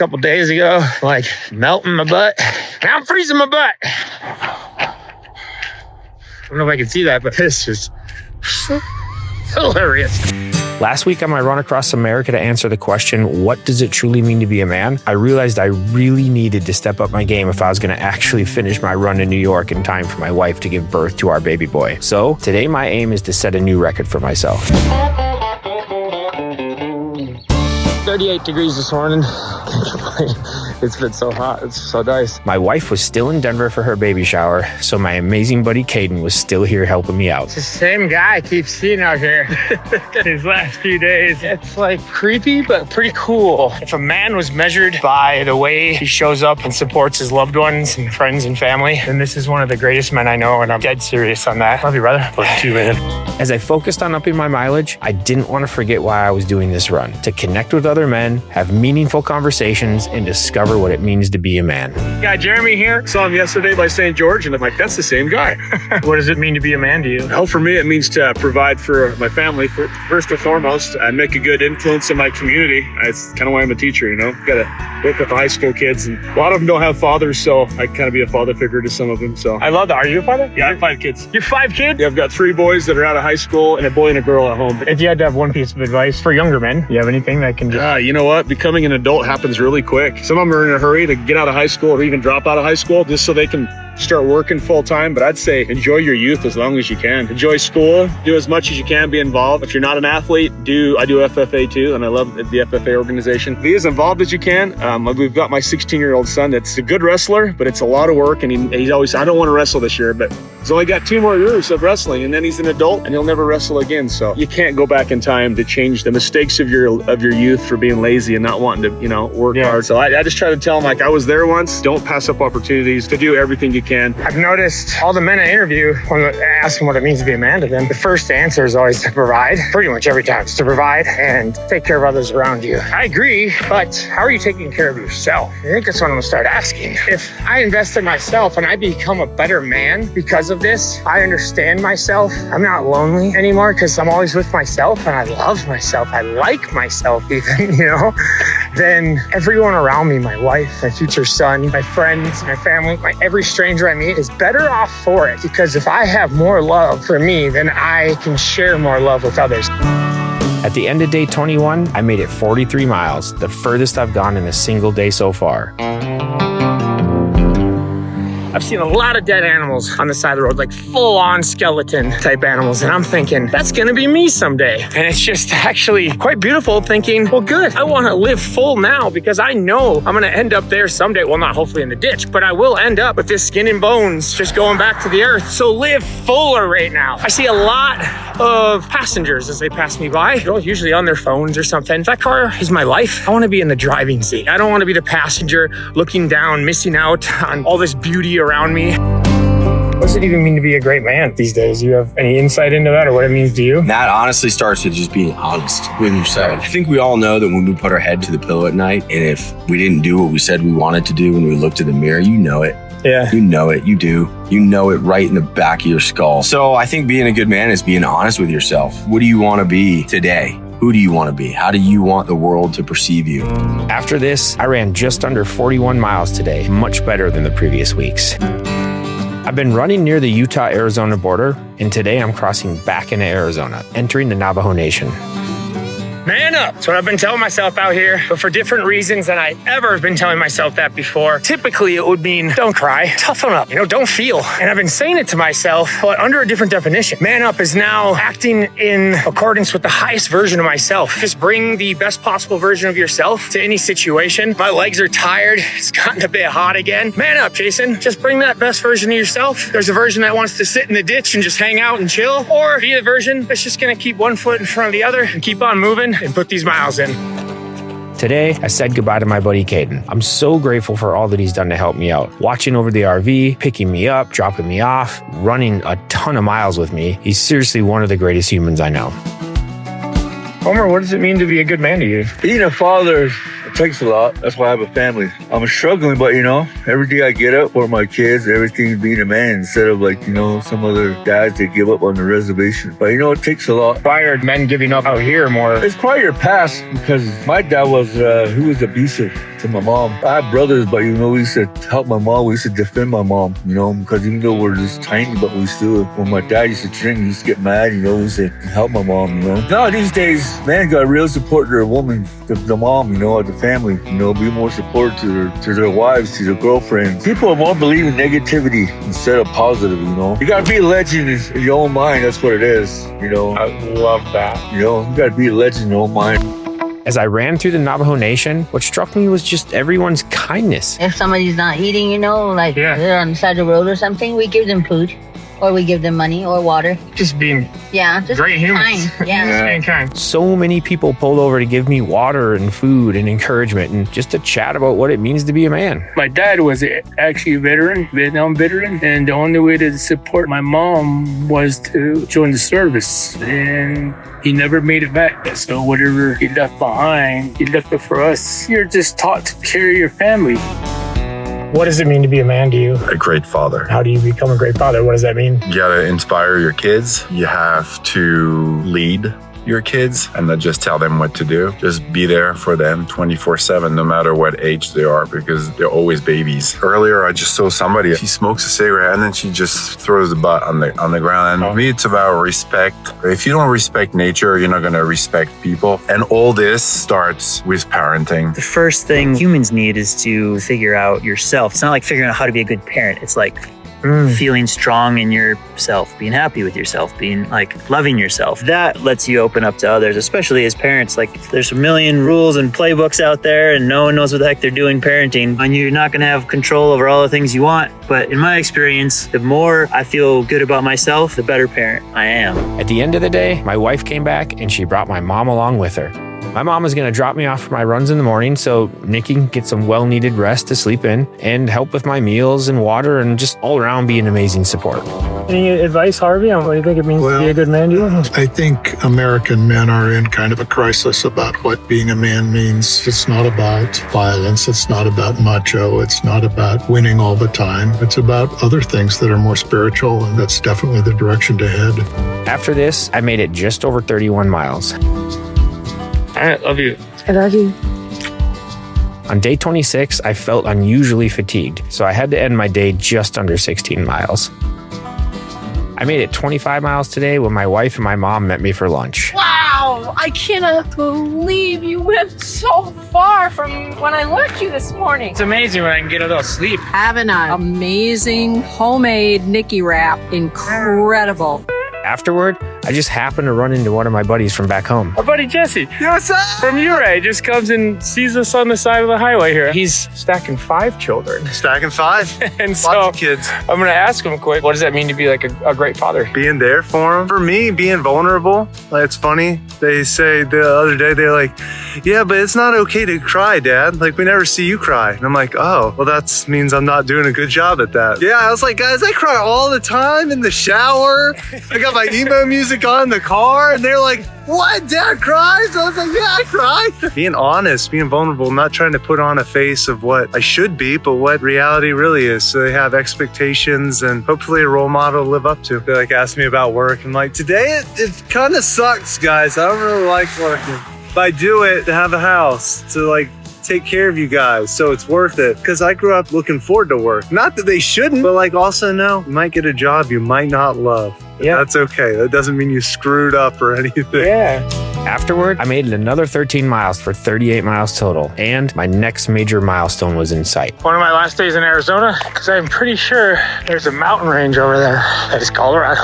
couple days ago, like melting my butt. Now I'm freezing my butt. I don't know if I can see that, but it's just hilarious. Last week on my run across America to answer the question, what does it truly mean to be a man? I realized I really needed to step up my game if I was going to actually finish my run to New York in time for my wife to give birth to our baby boy. So today my aim is to set a new record for myself. 38 degrees this morning. It's been so hot. It's so nice. My wife was still in Denver for her baby shower, so my amazing buddy Caden was still here helping me out. It's the same guy I keep seeing out here these last few days. It's like creepy, but pretty cool. If a man was measured by the way he shows up and supports his loved ones and friends and family, then this is one of the greatest men I know, and I'm dead serious on that. Love you, brother. Love you, man. As I focused on upping my mileage, I didn't want to forget why I was doing this run: to connect with other men, have meaningful conversations, and discover what it means to be a man. Got Jeremy here. Saw him yesterday by St. George, and I'm like, that's the same guy. What does it mean to be a man to you? Well, for me, it means to provide for my family, first and foremost, and make a good influence in my community. That's kind of why I'm a teacher, you know. Got to work with the high school kids, and a lot of them don't have fathers, so I kind of be a father figure to some of them. So I love that. Are you a father? Yeah, I have 5 kids. You have 5 kids? Yeah, I've got 3 boys that are out of high school and a boy and a girl at home. If you had to have one piece of advice for younger men, you have anything that can just... You know what? Becoming an adult happens really quick. Some of them are in a hurry to get out of high school or even drop out of high school just so they can start working full time. But I'd say enjoy your youth as long as you can. Enjoy school, do as much as you can, be involved. If you're not an athlete, I do FFA too, and I love the FFA organization. Be as involved as you can. We've got my 16-year-old son that's a good wrestler, but it's a lot of work, and he's always, I don't want to wrestle this year, but he's only got 2 more years of wrestling, and then he's an adult and he'll never wrestle again. So you can't go back in time to change the mistakes of your youth for being lazy and not wanting to, work hard. So I just try to tell him, like, I was there once. Don't pass up opportunities to do everything you can. I've noticed all the men I interview, when I ask them what it means to be a man to them, the first answer is always to provide. Pretty much every time. It's to provide and take care of others around you. I agree, but how are you taking care of yourself? I think that's what I'm gonna start asking. If I invest in myself and I become a better man because of this, I understand myself. I'm not lonely anymore because I'm always with myself and I love myself. I like myself even, then everyone around me, my wife, my future son, my friends, my family, every stranger I meet is better off for it, because if I have more love for me, then I can share more love with others. At the end of day 21, I made it 43 miles, the furthest I've gone in a single day so far. I've seen a lot of dead animals on the side of the road, like full-on skeleton type animals. And I'm thinking, that's gonna be me someday. And it's just actually quite beautiful thinking, well, good. I wanna live full now because I know I'm gonna end up there someday. Well, not hopefully in the ditch, but I will end up with this skin and bones just going back to the earth. So live fuller right now. I see a lot of passengers as they pass me by, usually on their phones or something. That car is my life. I wanna be in the driving seat. I don't wanna be the passenger looking down, missing out on all this beauty around me. What does it even mean to be a great man these days? Do you have any insight into that or what it means to you? That honestly starts with just being honest with yourself. I think we all know that when we put our head to the pillow at night, and if we didn't do what we said we wanted to do when we looked in the mirror, you know it. Yeah. You know it. You do. You know it right in the back of your skull. So I think being a good man is being honest with yourself. What do you want to be today? Who do you want to be? How do you want the world to perceive you? After this, I ran just under 41 miles today, much better than the previous weeks. I've been running near the Utah-Arizona border, and today I'm crossing back into Arizona, entering the Navajo Nation. Man up. That's what I've been telling myself out here, but for different reasons than I ever have been telling myself that before. Typically, it would mean don't cry, toughen up, don't feel. And I've been saying it to myself, but under a different definition. Man up is now acting in accordance with the highest version of myself. Just bring the best possible version of yourself to any situation. My legs are tired. It's gotten a bit hot again. Man up, Jason. Just bring that best version of yourself. There's a version that wants to sit in the ditch and just hang out and chill, or be the version that's just gonna keep one foot in front of the other and keep on moving and put these miles in. Today, I said goodbye to my buddy Caden. I'm so grateful for all that he's done to help me out. Watching over the RV, picking me up, dropping me off, running a ton of miles with me. He's seriously one of the greatest humans I know. Homer, what does it mean to be a good man to you? Being a father takes a lot. That's why I have a family. I'm struggling, but every day I get up for my kids, everything's being a man instead of some other dads that give up on the reservation. But it takes a lot. Why are men giving up out here more? It's probably your past, because my dad was, he was abusive. to my mom. I have brothers, but you know, we used to help my mom. We used to defend my mom, you know, because even though we're just tiny, but we still, when my dad used to drink, he used to get mad, you know, we used to help my mom, you know. Now these days, man got real support to their woman, the mom, you know, or the family, you know, be more support to their wives, to their girlfriends. People are more believing negativity instead of positive, you know. You gotta be a legend in your own mind, that's what it is, you know. I love that. You know, you gotta be a legend in your own mind. As I ran through the Navajo Nation, what struck me was just everyone's kindness. If somebody's not eating, you know, like Yeah. they're on the side of the road or something, we give them food or we give them money or water. Just being Yeah, just great humans. kind. Yeah. Being kind. So many people pulled over to give me water and food and encouragement and just to chat about what it means to be a man. My dad was actually a veteran, Vietnam veteran, and the only way to support my mom was to join the service. And he never made it back. So whatever he left behind, he left it for us. You're just taught to carry your family. What does it mean to be a man to you? A great father. How do you become a great father? What does that mean? You gotta inspire your kids. You have to lead your kids and not just tell them what to do. Just be there for them 24/7, no matter what age they are, because they're always babies. Earlier, I just saw somebody, she smokes a cigarette and then she just throws the butt on the ground. And for me, it's about respect. If you don't respect nature, you're not gonna respect people. And all this starts with parenting. The first thing humans need is to figure out yourself. It's not like figuring out how to be a good parent. It's like feeling strong in yourself, being happy with yourself, being like loving yourself. That lets you open up to others, especially as parents. Like there's a million rules and playbooks out there and no one knows what the heck they're doing parenting. And you're not going to have control over all the things you want. But in my experience, the more I feel good about myself, the better parent I am. At the end of the day, my wife came back and she brought my mom along with her. My mom is going to drop me off for my runs in the morning so Nikki can get some well-needed rest to sleep in and help with my meals and water and just all around be an amazing support. Any advice, Harvey, on what you think it means to be a good man to you? I think American men are in kind of a crisis about what being a man means. It's not about violence. It's not about macho. It's not about winning all the time. It's about other things that are more spiritual, and that's definitely the direction to head. After this, I made it just over 31 miles. I love you. I love you. On day 26, I felt unusually fatigued, so I had to end my day just under 16 miles. I made it 25 miles today when my wife and my mom met me for lunch. Wow, I cannot believe you went so far from when I left you this morning. It's amazing when I can get a little sleep. Having an amazing homemade Nikki wrap. Incredible. Afterward, I just happened to run into one of my buddies from back home. Our buddy Jesse. What's up? From Uray. Just comes and sees us on the side of the highway here. He's stacking 5 children. Stacking 5. And Lots so of kids. I'm going to ask him quick, what does that mean to be like a great father? Being there for them. For me, being vulnerable. Like, it's funny. They say the other day, they're like, yeah, but it's not okay to cry, Dad. Like, we never see you cry. And I'm like, oh, well, that means I'm not doing a good job at that. Yeah, I was like, guys, I cry all the time in the shower. I got my emo music on in the car, and they're like, what, Dad cries? I was like, yeah, I cry. Being honest, being vulnerable, not trying to put on a face of what I should be, but what reality really is. So they have expectations and hopefully a role model to live up to. They like ask me about work. I'm like, today it kind of sucks, guys. I don't really like working. But I do it to have a house, to like take care of you guys, so it's worth it. Because I grew up looking forward to work. Not that they shouldn't, but like also know you might get a job you might not love. Yeah, that's okay. That doesn't mean you screwed up or anything. Yeah. Afterward, I made it another 13 miles for 38 miles total, and my next major milestone was in sight. One of my last days in Arizona, because I'm pretty sure there's a mountain range over there. That is Colorado.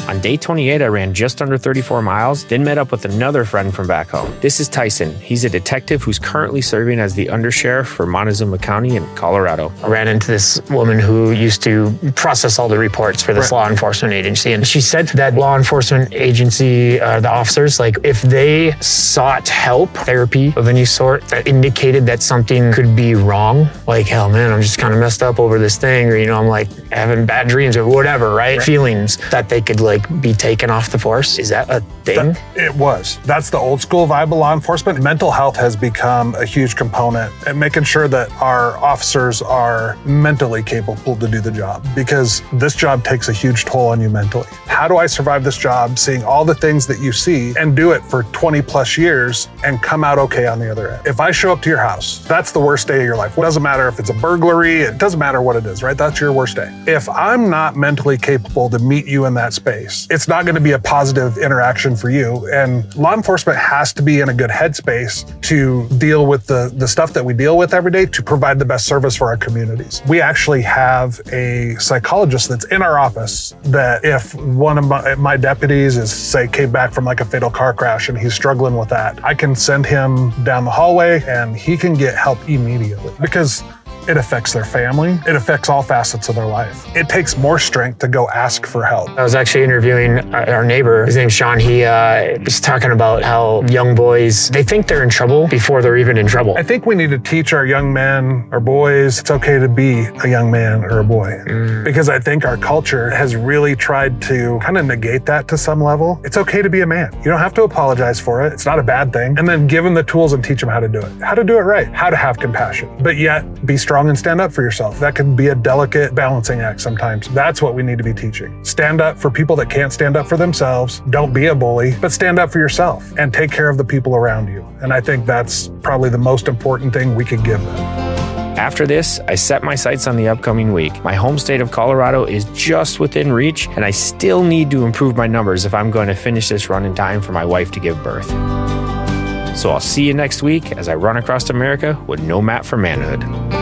On day 28, I ran just under 34 miles, then met up with another friend from back home. This is Tyson. He's a detective who's currently serving as the undersheriff for Montezuma County in Colorado. I ran into this woman who used to process all the reports for this law enforcement agency. And she said that law enforcement agency, the officers, like if they sought help, therapy of any sort that indicated that something could be wrong, like, hell man, I'm just kind of messed up over this thing, or, you know, I'm like having bad dreams or whatever, right? Feelings that they could like like be taken off the force? Is that a thing? It was. That's the old school vibe of law enforcement. Mental health has become a huge component and making sure that our officers are mentally capable to do the job, because this job takes a huge toll on you mentally. How do I survive this job, seeing all the things that you see and do it for 20 plus years and come out okay on the other end? If I show up to your house, that's the worst day of your life. It doesn't matter if it's a burglary, it doesn't matter what it is, right? That's your worst day. If I'm not mentally capable to meet you in that space, it's not going to be a positive interaction for you. And law enforcement has to be in a good headspace to deal with the stuff that we deal with every day to provide the best service for our communities. We actually have a psychologist that's in our office that if one of my deputies is, say, came back from like a fatal car crash and he's struggling with that, I can send him down the hallway and he can get help immediately, because it affects their family. It affects all facets of their life. It takes more strength to go ask for help. I was actually interviewing our neighbor. His name's Sean. He was talking about how young boys, they think they're in trouble before they're even in trouble. I think we need to teach our young men, our boys, it's okay to be a young man or a boy. Because I think our culture has really tried to kind of negate that to some level. It's okay to be a man. You don't have to apologize for it. It's not a bad thing. And then give them the tools and teach them how to do it. How to do it right. How to have compassion. But yet be strong and stand up for yourself. That can be a delicate balancing act sometimes. That's what we need to be teaching. Stand up for people that can't stand up for themselves. Don't be a bully, but stand up for yourself and take care of the people around you. And I think that's probably the most important thing we could give them. After this, I set my sights on the upcoming week. My home state of Colorado is just within reach, and I still need to improve my numbers if I'm going to finish this run in time for my wife to give birth. So I'll see you next week as I run across America with no map for manhood.